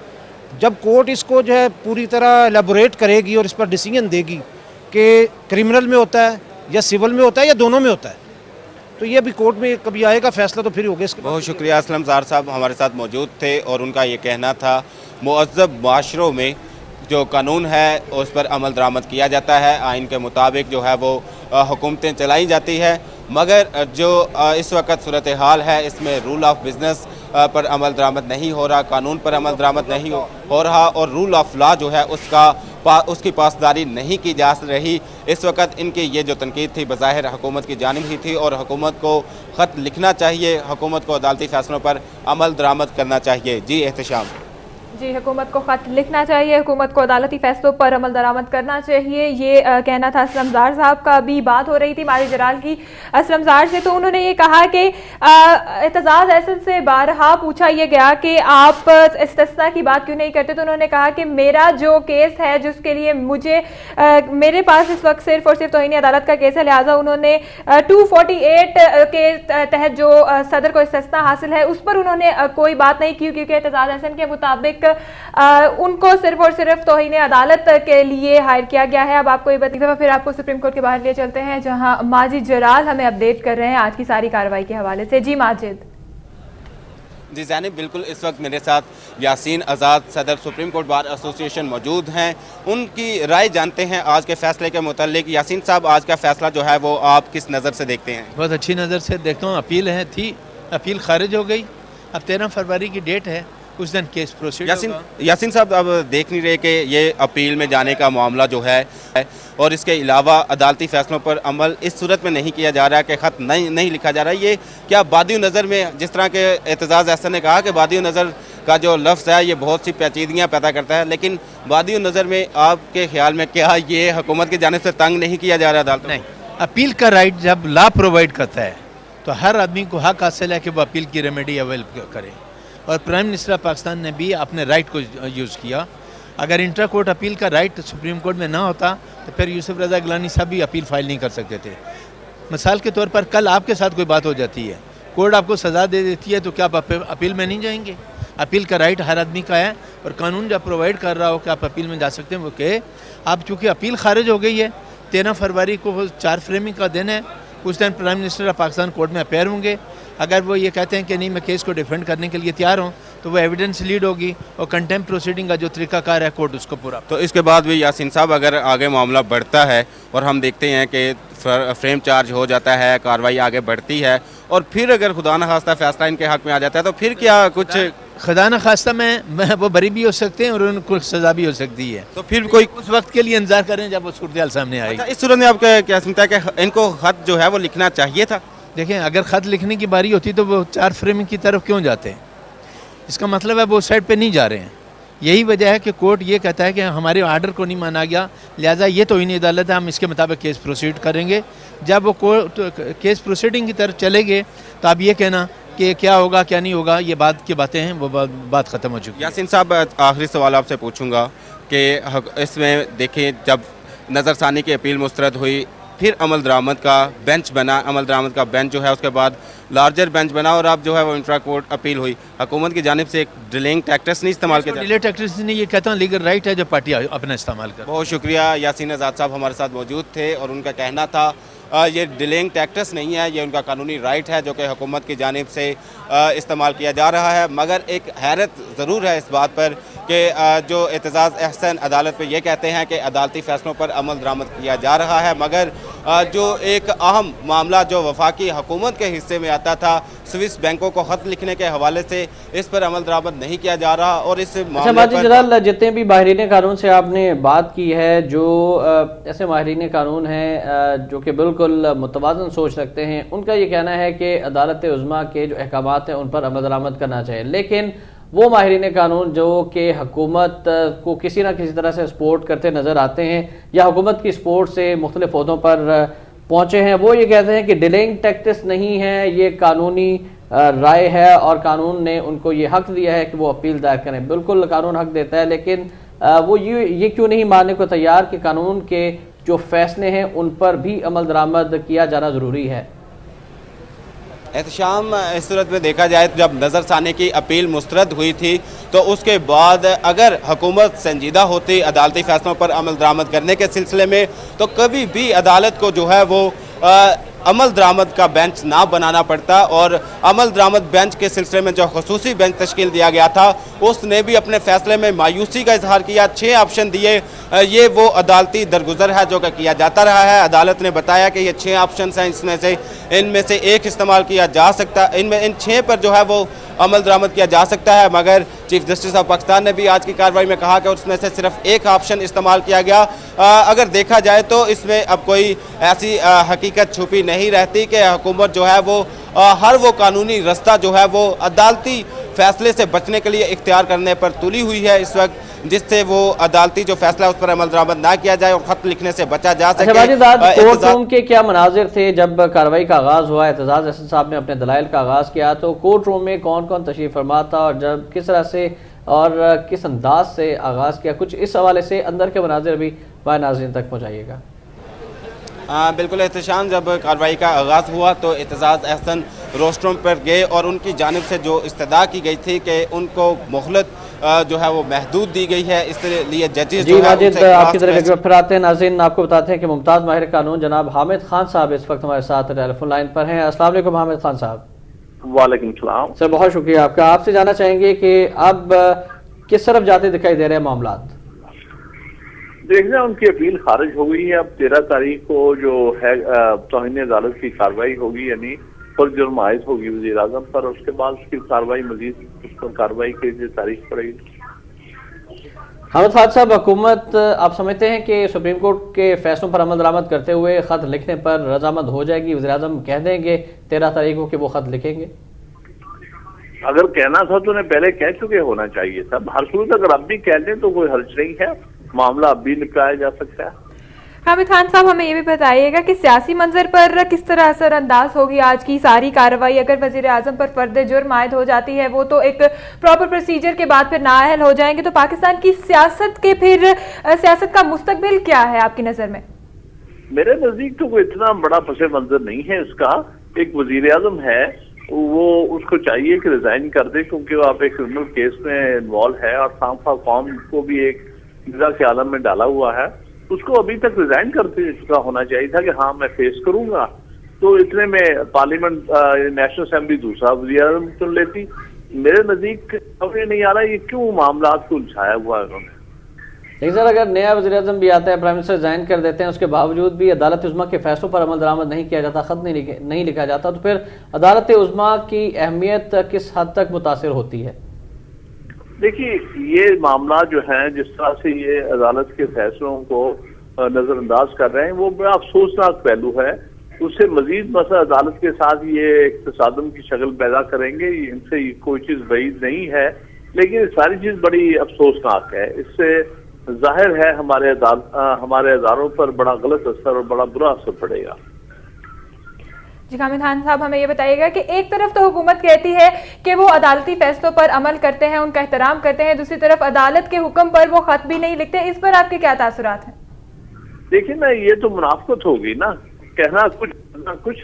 जब कोर्ट इसको जो है पूरी तरह एलेबोरेट करेगी और इस पर डिसीजन देगी कि क्रिमिनल में होता है या सिविल में होता है या दोनों में होता है, तो ये अभी कोर्ट में कभी आएगा फैसला तो फिर होगा इसके। बहुत शुक्रिया। असलम ज़ार साहब हमारे साथ मौजूद थे और उनका ये कहना था मुअज़्ज़ब माशरों में जो कानून है उस पर अमल दरामद किया जाता है, आइन के मुताबिक जो है वो हुकूमतें चलाई जाती है, मगर जो इस वक्त सूरत हाल है इसमें रूल ऑफ बिज़नेस पर अमल दरामद नहीं हो रहा, कानून पर अमल दरामद नहीं हो रहा और रूल ऑफ लॉ जो है उसकी पासदारी नहीं की जा रही। इस वक्त इनकी ये जो तनकीद थी बज़ाहिर हुकूमत की जानिब ही थी और हुकूमत को ख़त लिखना चाहिए, हुकूमत को अदालती फैसलों पर अमल दरामद करना चाहिए। जी एहतशाम। जी, हुकूमत को ख़त लिखना चाहिए, हुकूमत को अदालती फैसलों पर अमल दरामद करना चाहिए, ये कहना था असलम ज़ार साहब का। अभी बात हो रही थी माजिद जराल की असलम ज़ार से, तो उन्होंने ये कहा कि एतजाज़ अहसन से बारहा पूछा ये गया कि आप इस्तिस्ना की बात क्यों नहीं करते, तो उन्होंने कहा कि मेरा जो केस है जिसके लिए मुझे मेरे पास इस वक्त सिर्फ और सिर्फ तौहीन अदालत का केस है, लिहाजा उन्होंने 248 के तहत जो सदर को इस्तिस्ना हासिल है उस पर उन्होंने कोई बात नहीं की, क्योंकि एतजाज़ अहसन के मुताबिक उनको सिर्फ और सिर्फ तौहीन अदालत के लिए हायर किया गया है। अब आपको ये बताइए, फिर आपको सुप्रीम कोर्ट के बाहर ले चलते हैं जहां माजिद जराल हमें अपडेट कर रहे हैं आज की सारी कार्रवाई के हवाले से। जी माजिद। जी ज़ैनब, बिल्कुल इस वक्त मेरे साथ यासीन आज़ाद सदर सुप्रीम कोर्ट बार एसोसिएशन मौजूद हैं, उनकी राय जानते हैं आज के फैसले के मुतालिक। यासीन साहब, आज का फैसला जो है वो आप किस नज़र से देखते हैं? बहुत अच्छी नज़र से देखता हूँ। अपील थी, अपील खारिज हो गई, अब 13 फरवरी की डेट है, उस दिन केस प्रोसीड होगा। यासीन साहब, अब देख नहीं रहे कि ये अपील में जाने का मामला जो है और इसके अलावा अदालती फैसलों पर अमल इस सूरत में नहीं किया जा रहा है कि ख़त नहीं लिखा जा रहा है, ये क्या बादियो नज़र में, जिस तरह के एतजाज़ अहसन ने कहा कि बादियो नज़र का जो लफ्ज़ है ये बहुत सी पेचीदगियाँ पैदा करता है, लेकिन बादियो नज़र में आपके ख्याल में क्या ये हुकूमत की जानिब से तंग नहीं किया जा रहा अदालत? नहीं, अपील का राइट जब लॉ प्रोवाइड करता है तो हर आदमी को हक हासिल है कि वो अपील की रेमेडी अवेल करे, और प्राइम मिनिस्टर पाकिस्तान ने भी अपने राइट को यूज़ किया। अगर इंटर कोर्ट अपील का राइट सुप्रीम कोर्ट में ना होता तो फिर यूसुफ रज़ा गिलानी साहब भी अपील फाइल नहीं कर सकते थे। मिसाल के तौर पर कल आपके साथ कोई बात हो जाती है, कोर्ट आपको सज़ा दे देती है, तो क्या आप अपील में नहीं जाएंगे? अपील का राइट हर आदमी का है और कानून जब प्रोवाइड कर रहा हो कि आप अपील में जा सकते हैं, वो कहे। आप चूँकि अपील खारिज हो गई है, 13 फरवरी को 4 फ्रेमिंग का दिन है, उस दिन prime minister of Pakistan court में अपेयर होंगे। अगर वो ये कहते हैं कि नहीं मैं केस को डिफेंड करने के लिए तैयार हूँ, तो वो एविडेंस लीड होगी और कंटेम्प्ट प्रोसीडिंग का जो तरीकाकार है कोर्ट उसको पूरा। तो इसके बाद भी यासीन साहब, अगर आगे मामला बढ़ता है और हम देखते हैं कि फ्रेम चार्ज हो जाता है, कार्रवाई आगे बढ़ती है और फिर अगर खुदा न खास्ता फैसला इनके हक में आ जाता है, तो फिर क्या कुछ खुदा न खास्ता में वो बरी भी हो सकते हैं और उनको सजा भी हो सकती है, तो फिर कोई उस वक्त के लिए इंतजार करें जब वो सूरत सामने आएगी। अच्छा, इस सूरत में आप क्या समझता है कि इनको खत जो है वो लिखना चाहिए था? देखें, अगर ख़त लिखने की बारी होती तो वो 4 फ्रेमिंग की तरफ क्यों जाते हैं? इसका मतलब है वो साइड पे नहीं जा रहे हैं। यही वजह है कि कोर्ट ये कहता है कि हमारे आर्डर को नहीं माना गया, लिहाजा ये तौहीन अदालत है, हम इसके मुताबिक केस प्रोसीड करेंगे। जब वो कोर्ट केस प्रोसीडिंग की तरफ चलेंगे तो आप ये कहना कि क्या होगा क्या नहीं होगा, ये बात की बातें हैं, वो बात ख़त्म हो चुकी है। यासीन साहब, आखिरी सवाल आपसे पूछूंगा कि इसमें देखिए, जब नज़रसानी की अपील मुस्तरद हुई, फिर अमल दरामद का बेंच बना, अमल दरामद का बेंच जो है उसके बाद लार्जर बेंच बना और अब जो है वो इंट्रा कोर्ट अपील हुई, हुकूमत की जानिब से एक डिलेइंग टैक्टिक्स नहीं इस्तेमाल किया, डिले टैक्टिक्स नहीं, ये कहता हूँ लीगल राइट है जो पार्टी अपना इस्तेमाल कर। बहुत शुक्रिया। यासीन आज़ाद साहब हमारे साथ मौजूद थे और उनका कहना था ये डिलेइंग टैक्टिस नहीं है, ये उनका कानूनी राइट है जो कि हुकूमत की जानिब से इस्तेमाल किया जा रहा है। मगर एक हैरत ज़रूर है इस बात पर कि जो एतजाज़ अहसन अदालत पे ये कहते हैं कि अदालती फ़ैसलों पर अमल दरामद किया जा रहा है, मगर जो एक अहम मामला जो वफाकी हुकूमत के हिस्से में आता था, स्विस बैंकों को ख़त लिखने के हवाले से, इस पर अमल दरामद नहीं किया जा रहा। और इस मामले जितने भी माहिरीन कानून से आपने बात की है, जो ऐसे माहिरीन कानून हैं जो कि बिल्कुल मुतवाज़न सोच रखते हैं, उनका ये कहना है कि अदालत उज़्मा के जो अहकामात हैं उन पर अमल दरामद करना चाहिए। लेकिन वो माहिरीन कानून जो कि हुकूमत को किसी न किसी तरह से सपोर्ट करते नज़र आते हैं या हुकूमत की सपोर्ट से मुख्तलिफ ओहदों पर पहुँचे हैं, वो ये कहते हैं कि डिलेइंग टैक्टिस नहीं है, ये कानूनी राय है और कानून ने उनको ये हक दिया है कि वो अपील दायर करें। बिल्कुल कानून हक देता है, लेकिन वो ये क्यों नहीं मानने को तैयार कि कानून के जो फैसले हैं उन पर भी अमल दरामद किया जाना ज़रूरी है। एहतशाम, इस सूरत में देखा जाए तो जब नज़रसानी की अपील मुस्तरद हुई थी तो उसके बाद अगर हुकूमत संजीदा होती अदालती फैसलों पर अमल दरामद करने के सिलसिले में, तो कभी भी अदालत को जो है वो अमल दरामद का बेंच ना बनाना पड़ता। और अमल दरामद बेंच के सिलसिले में जो खसूसी बेंच तश्कील दिया गया था, उसने भी अपने फैसले में मायूसी का इजहार किया, 6 ऑप्शन दिए। ये वो अदालती दरगुजर है जो कि किया जाता रहा है। अदालत ने बताया कि ये 6 ऑप्शन हैं, इनमें से एक इस्तेमाल किया जा सकता, इन 6 पर जो है वो अमल दरामद किया जा सकता है। मगर चीफ जस्टिस ऑफ पाकिस्तान ने भी आज की कार्रवाई में कहा कि उसमें से सिर्फ एक ऑप्शन इस्तेमाल किया गया। अगर देखा जाए तो इसमें अब कोई ऐसी हकीकत छुपी नहीं रहती कि हुकूमत जो है वो हर वो कानूनी रास्ता जो है वो अदालती फैसले से बचने के लिए इख्तियार करने पर तुली हुई है इस वक्त, जिससे वो अदालती जो फैसला है उस पर अमल दरामद ना किया जाए और खत लिखने से बचा जा सके। कोर्ट रूम के क्या मनाजिर थे जब कार्रवाई का आगाज हुआ, एतजाज अहसन साहब ने अपने दलाइल का आगाज किया, तो कोर्ट रूम में कौन कौन तशरीफ फरमा था और जब किस तरह से और किस अंदाज से आगाज किया, कुछ इस हवाले से अंदर के मनाजिर भी हमारे नाज़रीन तक पहुँचाइएगा। बिल्कुल एहतशाम, जब कार्रवाई का आगाज़ हुआ तो एतजाज अहसन रोस्ट्रूम पर गए और उनकी जानिब से जो इस्तदा की गई थी कि उनको मोहलत जो है वो महदूद दी गई है, इसलिए जजेस जो है आपकी तरफ फिर आते हैं। नाज़रीन, आपको बताते हैं कि मुमताज़ माहिर कानून जनाब हामिद खान साहब इस वक्त हमारे साथ टेलीफोन लाइन पर हैं। अस्सलाम वालेकुम हामिद खान साहब। वालेकुम सलाम सर, बहुत शुक्रिया आपका। आपसे जानना चाहेंगे कि अब किस तरफ जाते दिखाई दे रहे हैं मामला? देखना, उनकी अपील खारिज हो गई है। अब 13 तारीख को जो है तौहीन अदालत की कार्रवाई होगी, यानी पर जुर्म आयद होगी वज़ीर आज़म पर, उसके बाद उसकी कार्रवाई मजीद उस पर कार्रवाई के लिए तारीख पड़ेगी। हामिद खान साहब, हुकूमत आप समझते हैं कि सुप्रीम कोर्ट के फैसलों पर अमल दरामद करते हुए खत लिखने पर रजामंद हो जाएगी? वज़ीर आज़म कह देंगे 13 तारीख को कि वो खत लिखेंगे? अगर कहना था तो उन्हें पहले कह चुके होना चाहिए था। हर सूरत अगर अब भी कह दें तो कोई हर्ज नहीं है, मामला अब भी निपटाया जा सकता है। हामिद खान साहब, हमें ये भी बताइएगा कि सियासी मंजर पर किस तरह असरअंदाज होगी आज की सारी कार्रवाई? अगर वजीर आजम पर फर्द जुर्म आयद हो जाती है, वो तो एक प्रॉपर प्रोसीजर के बाद फिर नाअहल हो जाएंगे, तो पाकिस्तान की सियासत का मुस्तकबिल क्या है आपकी नजर में? मेरे नजदीक तो कोई इतना बड़ा पस मंजर नहीं है इसका। एक वजीर आजम है, वो उसको चाहिए कि रिजाइन कर दे, क्योंकि वो आप एक क्रिमिनल केस में इन्वॉल्व है और खामखा कौम को भी एक निज़ा के आलम में डाला हुआ है। उसको अभी तक रिजाइन करते इसका होना चाहिए था कि हाँ मैं फेस करूंगा। तो इतने में पार्लियामेंट नेशनल असेंबली दूसरा वज़ीर आज़म चुन लेती। मेरे नजदीक समझ नहीं आ रहा ये क्यों मामला को उलझाया हुआ है उन्होंने। लेकिन सर, अगर नया वज़ीर आज़म भी आता है, प्राइम मिनिस्टर रिजाइन कर देते हैं, उसके बावजूद भी अदालत उज़्मा के फैसलों पर अमल दरामद नहीं किया जाता, खत नहीं लिखा जाता, तो फिर अदालत उज़्मा की अहमियत किस हद तक मुतासिर होती है? देखिए, ये मामला जो है जिस तरह से ये अदालत के फैसलों को नजरअंदाज कर रहे हैं, वो बड़ा अफसोसनाक पहलू है। उससे मजीद मसला अदालत के साथ ये एक तसादम की शक्ल पैदा करेंगे। इनसे कोई चीज बईद नहीं है लेकिन सारी चीज बड़ी अफसोसनाक है। इससे जाहिर है हमारे अदारों पर बड़ा गलत असर और बड़ा बुरा असर पड़ेगा। जी हामिद खान साहब, हमें ये बताइएगा कि एक तरफ तो हुकूमत कहती है कि वो अदालती फैसलों पर अमल करते हैं, उनका एहतराम करते हैं, दूसरी तरफ अदालत के हुक्म पर वो खत भी नहीं लिखते। इस पर आपके क्या तासुरात हैं? देखिए ना, ये तो मुनाफकत होगी ना, कहना कुछ ना कुछ।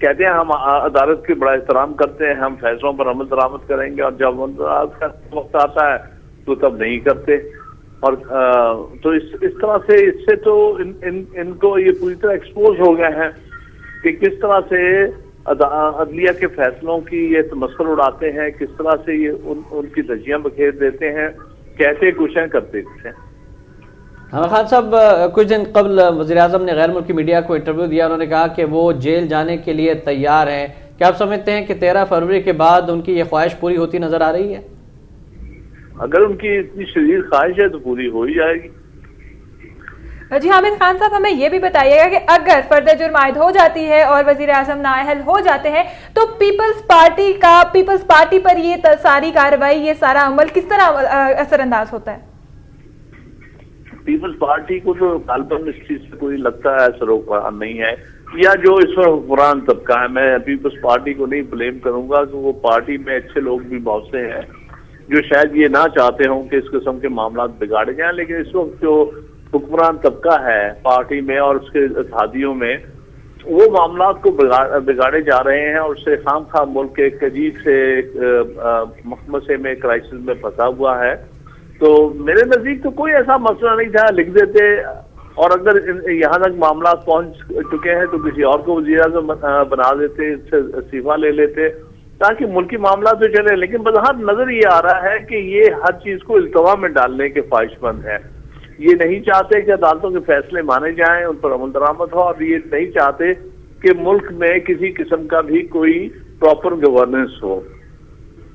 कहते हैं हम अदालत के बड़ा एहतराम करते हैं, हम फैसलों पर अमल दरामद करेंगे, और जब अदालत का वक्त आता है तो तब नहीं करते। और तो इस तरह से इससे तो इनको ये पूरी तरह एक्सपोज हो गए हैं कि किस तरह से अदलिया के फैसलों की ये तमस्खुर उड़ाते हैं, किस तरह से ये उनकी धज्जियां बखेर देते हैं, कहते कुछ हैं करते कुछ हैं। हाँ खान साहब, कुछ दिन कबल वज़ीर-ए-आज़म ने गैर मुल्की मीडिया को इंटरव्यू दिया, उन्होंने कहा कि वो जेल जाने के लिए तैयार हैं। क्या आप समझते हैं कि 13 फरवरी के बाद उनकी ये ख्वाहिश पूरी होती नजर आ रही है? अगर उनकी इतनी शदीद ख्वाहिश है तो पूरी हो ही जाएगी। जी हामिद खान साहब, हमें यह भी बताइएगा कि अगर फर्द जुर्म आयद हो जाती है और वज़ीर-ए-आज़म नाअहल हो जाते हैं तो पीपल्स पार्टी पर ये सारी कार्रवाई, ये सारा अमल किस तरह असरअंदाज होता है? पीपल्स पार्टी को तो गालबन इस चीज से कोई लगता है सरोकार नहीं है, या जो इस वक्त हुक्मरान तबका है। मैं पीपल्स पार्टी को नहीं ब्लेम करूंगा कि वो पार्टी में अच्छे लोग भी बहुत से हैं जो शायद ये ना चाहते हों कि इस किस्म के मामला बिगाड़े जाएं, लेकिन इस वक्त जो हुक्मरान तबका है पार्टी में और उसके इत्तेहादियों में, वो मामला को बिगाड़े जा रहे हैं और उससे खामखा मुल्क एक अजीब से मखमसे में, क्राइसिस में फंसा हुआ है। तो मेरे नजदीक तो कोई ऐसा मसला नहीं था, लिख देते, और अगर यहाँ तक मामला पहुंच चुके हैं तो किसी और को वज़ीर-ए-आज़म बना देते, इससे इस्तीफा ले लेते ताकि मुल्की मामला तो चले। लेकिन बज़ाहिर नजर ये आ रहा है कि ये हर चीज को इल्तवा में डालने के ख्वाहिशमंद है। ये नहीं चाहते कि अदालतों के फैसले माने जाएं, उन पर अमल दरामद हो, और ये नहीं चाहते कि मुल्क में किसी किस्म का भी कोई प्रॉपर गवर्नेंस हो।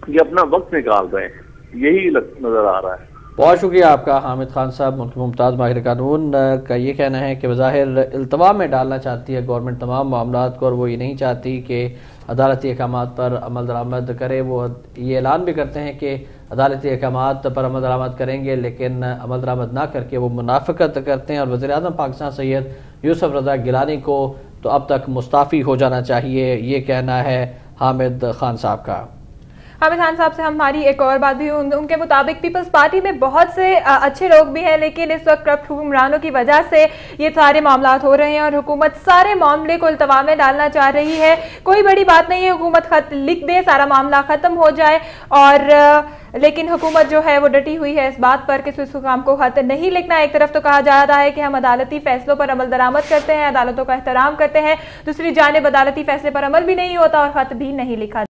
ये अपना वक्त निकाल रहे हैं, यही नजर आ रहा है। बहुत शुक्रिया आपका हामिद खान साहब। मुमताज़ माहिर कानून का ये कहना है कि बज़ाहिर इल्तवा में डालना चाहती है गवर्नमेंट तमाम मामलात को, और वो ये नहीं चाहती कि अदालती अहकामात पर अमल दरामद करे। वो ये ऐलान भी करते हैं कि अदालती अहकामात पर अमल दरामद करेंगे, लेकिन अमल दरामद ना करके वो मुनाफिकत करते हैं। और वज़ीर-ए-आज़म पाकिस्तान सैयद यूसुफ रज़ा गिलानी को तो अब तक मुस्ताफ़ी हो जाना चाहिए, ये कहना है हामिद खान साहब का। हामिद खान साहब से हमारी एक और बात भी, उनके मुताबिक पीपल्स पार्टी में बहुत से अच्छे लोग भी हैं, लेकिन इस वक्त करप्ट हुक्मरानों की वजह से ये सारे मामला हो रहे हैं और हुकूमत सारे मामले को इल्तवा में डालना चाह रही है। कोई बड़ी बात नहीं है, हुकूमत खत लिख दे, सारा मामला खत्म हो जाए। और लेकिन हुकूमत जो है वो डटी हुई है इस बात पर कि स्विस हुकाम को खत नहीं लिखना। एक तरफ तो कहा जा रहा है कि हम अदालती फैसलों पर अमल दरामद करते हैं, अदालतों का एहतराम करते हैं, दूसरी जानिब अदालती फैसले पर अमल भी नहीं होता और खत भी नहीं लिखा।